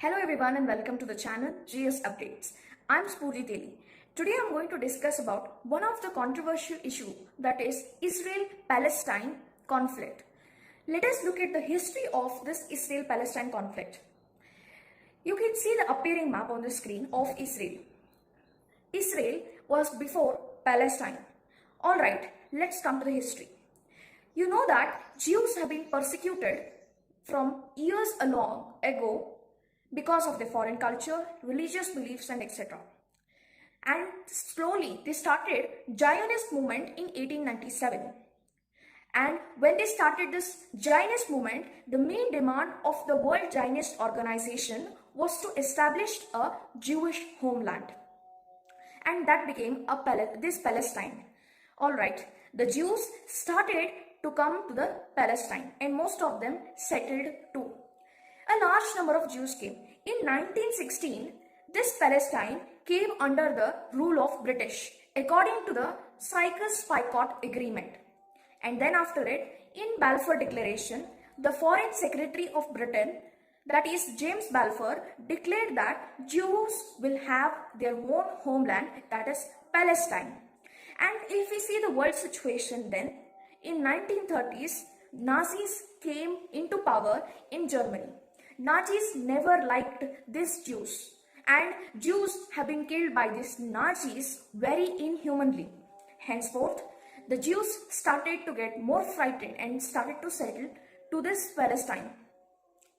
Hello everyone and welcome to the channel GS Updates. I'm Spooji Teli. Today I'm going to discuss about one of the controversial issue, that is Israel-Palestine conflict. Let us look at the history of this Israel-Palestine conflict. You can see the appearing map on the screen of Israel. Israel was before Palestine. Alright, let's come to the history. You know that Jews have been persecuted from years ago because of their foreign culture, religious beliefs and etc. And slowly they started Zionist movement in 1897. And when they started this Zionist movement, the main demand of the World Zionist Organization was to establish a Jewish homeland. And that became this Palestine. Alright, the Jews started to come to the Palestine and most of them settled too. A large number of Jews came. In 1916, this Palestine came under the rule of British according to the Sykes-Picot Agreement. And then after it, in Balfour Declaration, the Foreign Secretary of Britain, that is James Balfour, declared that Jews will have their own homeland, that is Palestine. And if we see the world situation then, in 1930s, Nazis came into power in Germany. Nazis never liked these Jews, and Jews have been killed by these Nazis very inhumanly. Henceforth, the Jews started to get more frightened and started to settle to this Palestine.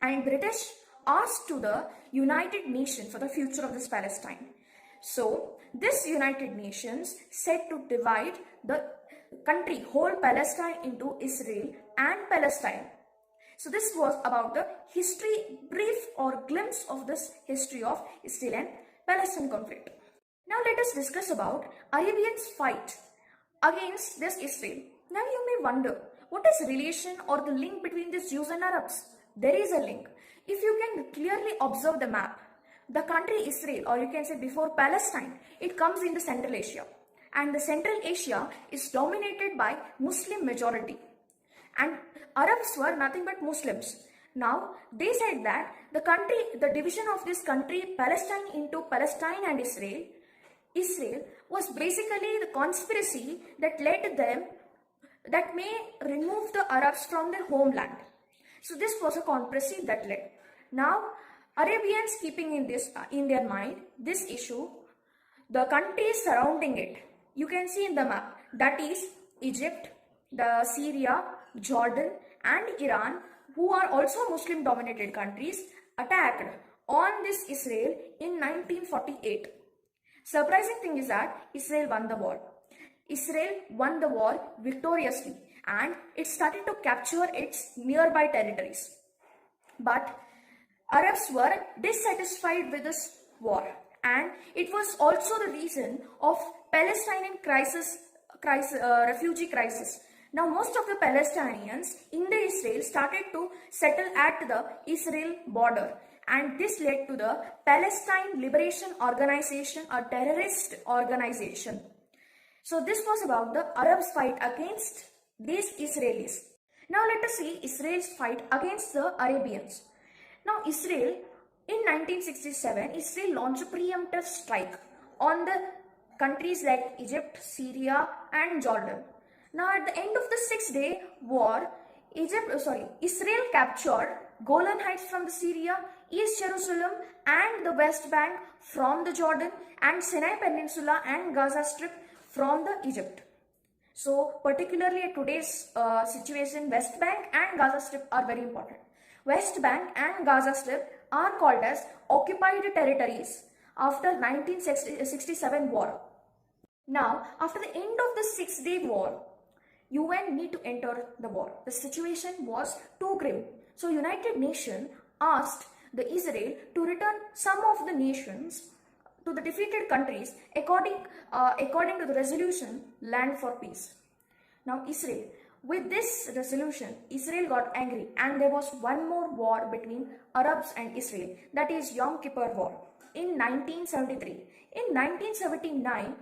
And British asked to the United Nations for the future of this Palestine. So, this United Nations said to divide the country, whole Palestine, into Israel and Palestine. So this was about the history, brief or glimpse of this history of Israel and Palestine conflict. Now let us discuss about Arabians' fight against this Israel. Now you may wonder, what is relation or the link between these Jews and Arabs? There is a link. If you can clearly observe the map, the country Israel, or you can say before Palestine, it comes into Central Asia. And the Central Asia is dominated by Muslim majority. And Arabs were nothing but Muslims. Now, they said that the division of this country, Palestine, into Palestine and Israel was basically the conspiracy that led them, that may remove the Arabs from their homeland. So this was a conspiracy that led. Now, Arabians keeping in their mind this issue, the countries surrounding it, you can see in the map, that is Egypt, the Syria, Jordan and Iran, who are also Muslim dominated countries, attacked on this Israel in 1948. Surprising thing is that Israel won the war. Israel won the war victoriously and it started to capture its nearby territories. But Arabs were dissatisfied with this war, and it was also the reason of Palestinian refugee crisis. Now most of the Palestinians in the Israel started to settle at the Israel border, and this led to the Palestine Liberation Organization, a terrorist organization. So this was about the Arabs' fight against these Israelis. Now let us see Israel's fight against the Arabians. Now Israel, in 1967, Israel launched a preemptive strike on the countries like Egypt, Syria and Jordan. Now at the end of the 6-day war, Israel captured Golan Heights from the Syria, East Jerusalem and the West Bank from the Jordan, and Sinai Peninsula and Gaza Strip from the Egypt. So particularly at today's situation, West Bank and Gaza Strip are very important. West Bank and Gaza Strip are called as occupied territories after 1967 war. Now, after the end of the 6-day war, UN need to enter the war. The situation was too grim. So United Nations asked the Israel to return some of the nations to the defeated countries according to the resolution Land for Peace. Now Israel, with this resolution, Israel got angry and there was one more war between Arabs and Israel, that is Yom Kippur War in 1973. In 1979,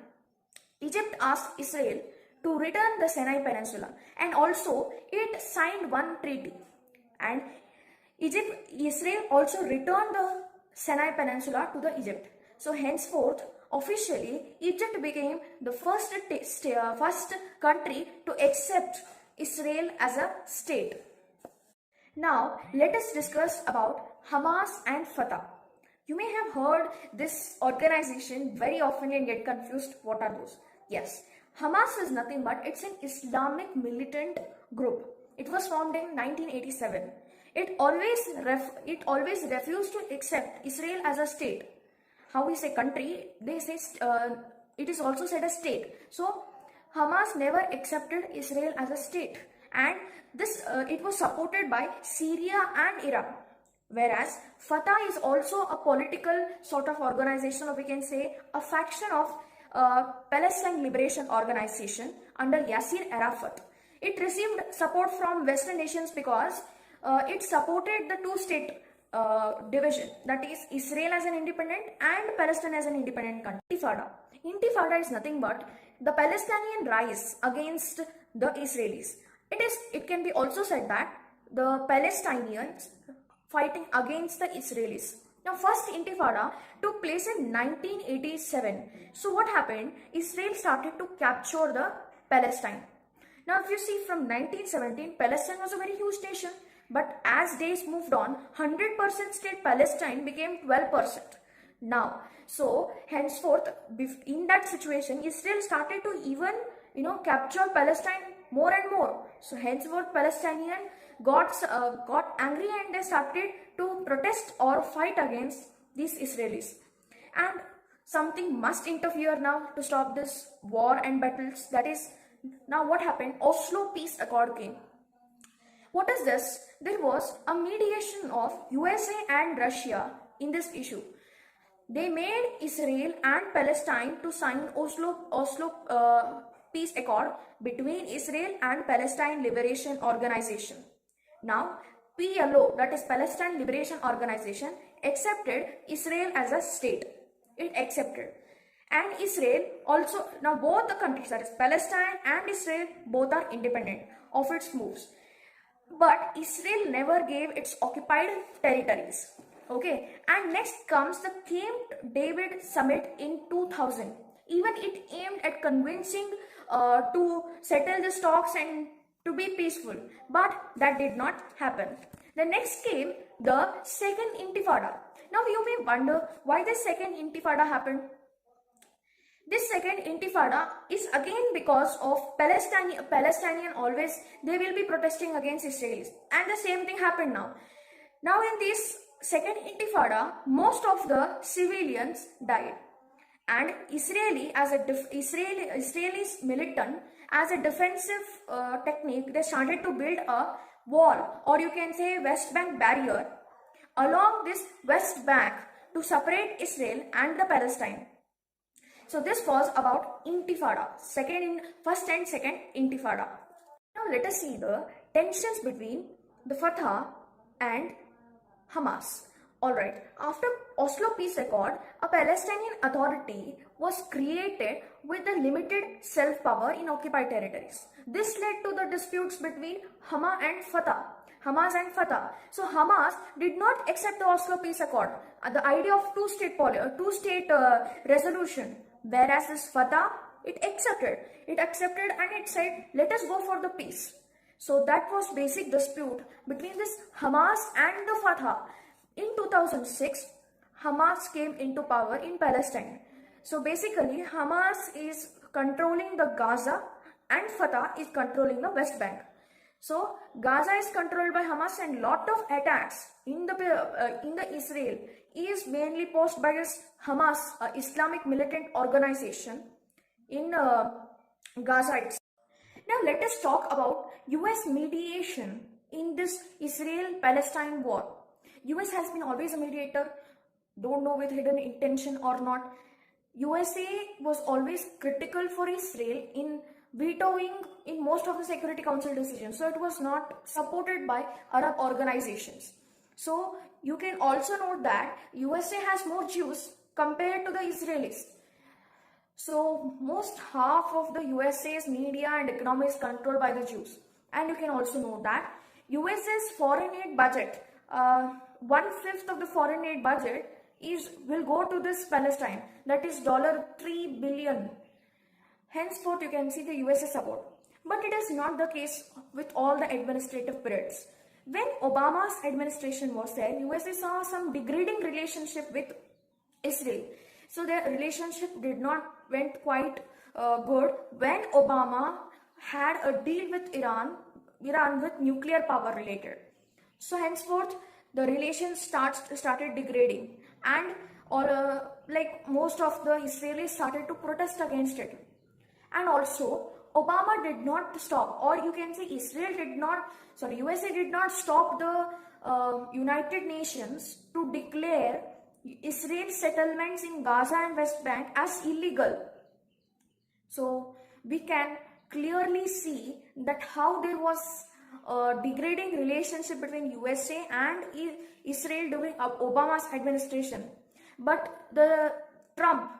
Egypt asked Israel to return the Sinai Peninsula, and also it signed one treaty, and Israel also returned the Sinai Peninsula to the Egypt. So henceforth, officially, Egypt became the first country to accept Israel as a state. Now, let us discuss about Hamas and Fatah. You may have heard this organization very often and get confused. What are those? Yes, Hamas is nothing but it's an Islamic militant group. It was formed in 1987. It always refused to accept Israel as a state. How we say country, they say it is also said a state. So Hamas never accepted Israel as a state, and this it was supported by Syria and Iran. Whereas Fatah is also a political sort of organization, or we can say a faction of Palestine Liberation Organization under Yasser Arafat. It received support from Western nations because it supported the two-state division, that is Israel as an independent and Palestine as an independent country. Intifada is nothing but the Palestinian rise against the Israelis. It can be also said that the Palestinians fighting against the Israelis. Now, first Intifada took place in 1987. So what happened? Israel started to capture the Palestine. Now, if you see from 1917, Palestine was a very huge nation. But as days moved on, 100% state Palestine became 12%. Now, so henceforth, in that situation, Israel started to even, capture Palestine more and more. So henceforth, Palestinians got angry and they started to protest or fight against these Israelis. And something must interfere now to stop this war and battles. That is, now what happened? Oslo Peace Accord came. What is this? There was a mediation of USA and Russia in this issue. They made Israel and Palestine to sign Oslo Peace Accord between Israel and Palestine Liberation Organization. Now, PLO, that is Palestine Liberation Organization, accepted Israel as a state. It accepted. And Israel also, now both the countries, that is Palestine and Israel, both are independent of its moves. But Israel never gave its occupied territories. Okay, and next comes the Camp David Summit in 2000. Even it aimed at convincing to settle the talks and to be peaceful, but that did not happen. The next came the Second Intifada. Now you may wonder why the Second Intifada happened. This Second Intifada is again because of Palestinian always, they will be protesting against Israelis. And the same thing happened now. Now in this Second Intifada, most of the civilians died. And Israelis militant, as a defensive technique, they started to build a wall, or you can say West Bank barrier, along this West Bank to separate Israel and the Palestine. So this was about Intifada, first and second Intifada. Now let us see the tensions between the Fatah and Hamas. Alright, after Oslo Peace Accord, a Palestinian authority was created with a limited self-power in occupied territories. This led to the disputes between Hamas and Fatah. So Hamas did not accept the Oslo Peace Accord, the idea of two-state resolution. Whereas this Fatah, it accepted and it said, let us go for the peace. So that was basic dispute between this Hamas and the Fatah. In 2006, Hamas came into power in Palestine. So basically, Hamas is controlling the Gaza and Fatah is controlling the West Bank. So Gaza is controlled by Hamas, and lot of attacks in the Israel is mainly posed by this Hamas, Islamic militant organization in Gaza itself. Now let us talk about US mediation in this Israel-Palestine war. US has been always a mediator, don't know with hidden intention or not. USA was always critical for Israel in vetoing in most of the Security Council decisions. So it was not supported by Arab organizations. So you can also note that USA has more Jews compared to the Israelis. So most half of the USA's media and economy is controlled by the Jews. And you can also note that USA's foreign aid budget, 1/5 of the foreign aid budget will go to this Palestine, that is $3 billion. Henceforth, you can see the USA support. But it is not the case with all the administrative periods. When Obama's administration was there, USA saw some degrading relationship with Israel. So their relationship did not went quite good when Obama had a deal with Iran with nuclear power related. So henceforth, the relations started degrading, and like most of the Israelis started to protest against it. And also, Obama did not stop, or you can say USA did not stop the United Nations to declare Israel settlements in Gaza and West Bank as illegal. So we can clearly see that how there was a degrading relationship between USA and Israel during Obama's administration. But the Trump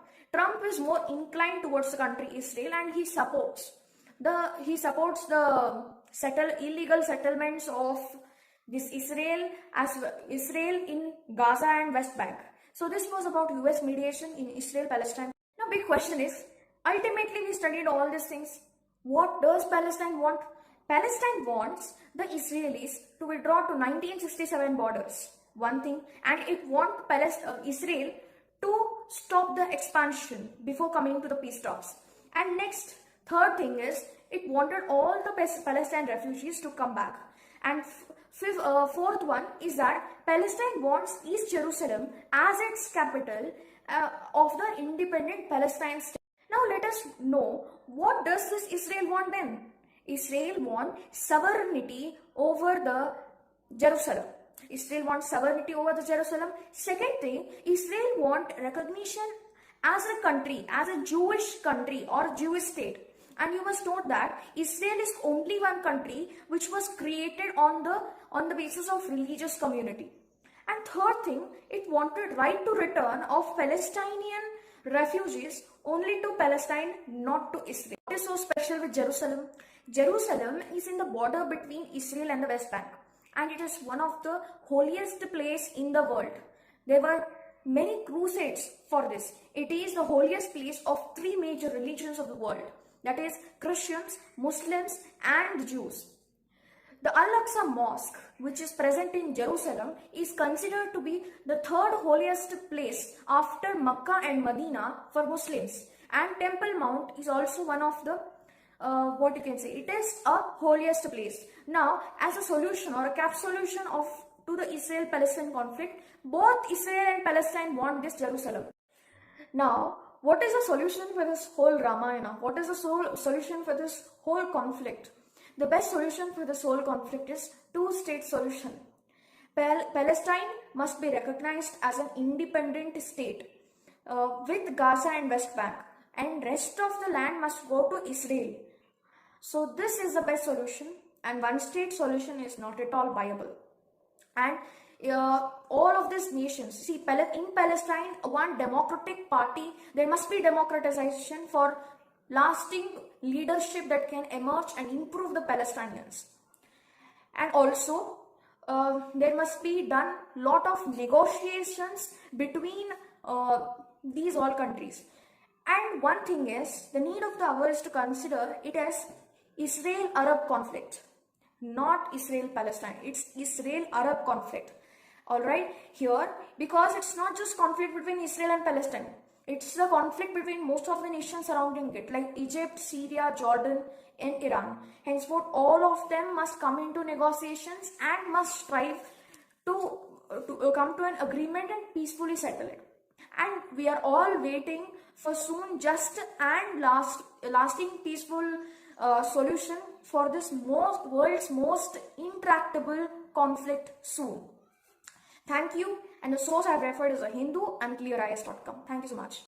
is more inclined towards the country Israel, and he supports the illegal settlements of this Israel in Gaza and West Bank. So this was about US mediation in Israel-Palestine. Now big question is, ultimately we studied all these things. What does Palestine want? Palestine wants the Israelis to withdraw to 1967 borders, one thing, and it wants Israel to stop the expansion before coming to the peace talks. And next, third thing is, it wanted all the Palestine refugees to come back. And fourth one is that Palestine wants East Jerusalem as its capital of the independent Palestine state. Now let us know, what does this Israel want then? Israel wants sovereignty over the Jerusalem. Israel wants sovereignty over the Jerusalem. Second thing, Israel wants recognition as a country, as a Jewish country or Jewish state. And you must note that Israel is only one country which was created on the basis of religious community. And third thing, it wanted right to return of Palestinian refugees only to Palestine, not to Israel. What is so special with Jerusalem? Jerusalem is in the border between Israel and the West Bank, and it is one of the holiest place in the world. There were many crusades for this. It is the holiest place of three major religions of the world, that is Christians, Muslims and Jews. The Al-Aqsa Mosque, which is present in Jerusalem, is considered to be the third holiest place after Mecca and Medina for Muslims. And Temple Mount is also one of the it is a holiest place. Now, as a solution or a cap solution to the Israel-Palestine conflict, both Israel and Palestine want this Jerusalem. Now, what is the solution for this whole Ramayana? What is the solution for this whole conflict? The best solution for this whole conflict is two-state solution. Palestine must be recognized as an independent state with Gaza and West Bank, and rest of the land must go to Israel. So this is the best solution, and one-state solution is not at all viable. And all of these nations, see, in Palestine, one democratic party, there must be democratization for lasting leadership that can emerge and improve the Palestinians. And also, there must be done lot of negotiations between these all countries. And one thing is, the need of the hour is to consider it as Israel-Arab conflict, not Israel-Palestine. It's Israel-Arab conflict. Alright, here, because it's not just conflict between Israel and Palestine. It's the conflict between most of the nations surrounding it, like Egypt, Syria, Jordan, and Iran. Henceforth, all of them must come into negotiations and must strive to come to an agreement and peacefully settle it. And we are all waiting for soon just and lasting peaceful solution for this world's most intractable conflict soon. Thank you. And the source I've referred is a Hindu and clearis.com. Thank you so much.